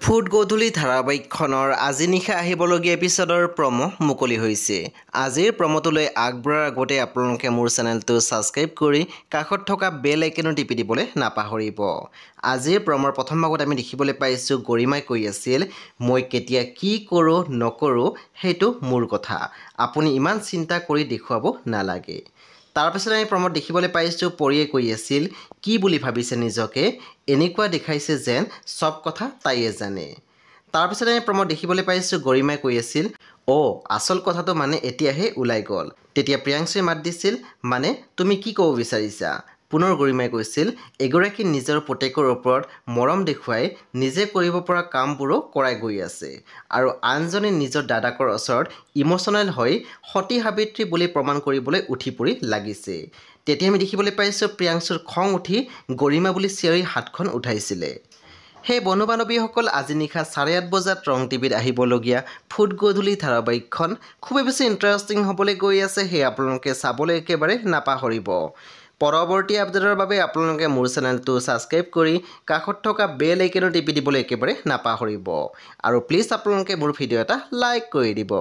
Food গধূলি ধাৰাবাহিকখনৰ আজি নিশা আহিবলগীয়া এপিছডৰ প্ৰমো মুকলি হৈছে। আজিৰ প্ৰমোটোলৈ আগবঢ়াৰ আগতে আপোনালোকে মোৰ চেনেলটো ছাবস্ক্ৰাইব কৰি কাষত থকা বেল আইকনো টিপি দিবলৈ নাপাহৰিব। আজিৰ প্ৰমৰ প্ৰথম ভাগত আমি দেখিবলৈ পাইছোঁ গৰিমাই কৈ আছিল, মই কেতিয়া কি কৰোঁ নকৰোঁ সেইটো মোৰ কথা, আপুনি ইমান চিন্তা কৰি দেখুৱাব নালাগে। তাৰপিছত আমি প্ৰমত দেখিবলৈ পাইছোঁ পৰিয়ে কৈ আছিল, কি বুলি ভাবিছে নিজকে, এনেকুৱা দেখাইছে যেন চব কথা তাইয়ে জানে। তাৰপিছত আমি প্ৰমত দেখিবলৈ পাইছোঁ গৰিমাই কৈ আছিল, আচল কথাটো মানে এতিয়াহে ওলাই গ'ল। তেতিয়া প্ৰিয়াংশুৱে মাত দিছিল, মানে তুমি কি ক'ব বিচাৰিছা? পুনৰ গৰিমাই কৈছিল, এগৰাকী নিজৰ পুতেকৰ ওপৰত মৰম দেখুৱাই নিজে কৰিব পৰা কামবোৰো কৰাই গৈ আছে আৰু আনজনে নিজৰ দাদাকৰ ওচৰত ইম'চনেল হৈ সতী সাবিত্ৰী বুলি প্ৰমাণ কৰিবলৈ উঠি পৰি লাগিছে। তেতিয়া আমি দেখিবলৈ পাইছোঁ প্ৰিয়াংশুৰ খং উঠি গৰিমা বুলি চিঞৰি হাতখন উঠাইছিলে। সেই বন্ধু বান্ধৱীসকল আজি নিশা 8:30 বজাত ৰং টিভিত আহিবলগীয়া ফুড গধূলি ধাৰাবাহিকখন খুবেই বেছি ইণ্টাৰেষ্টিং হ'বলৈ গৈ আছে, সেয়া আপোনালোকে চাবলৈ একেবাৰে নাপাহৰিব। পৰৱৰ্তী আপডেটৰ বাবে আপোনালোকে মোৰ চেনেলটো ছাবস্ক্ৰাইব কৰি কাষত থকা বেল আইকনো টিপি দিবলৈ একেবাৰে নাপাহৰিব আৰু প্লিজ আপোনালোকে মোৰ ভিডিঅ' এটা লাইক কৰি দিব।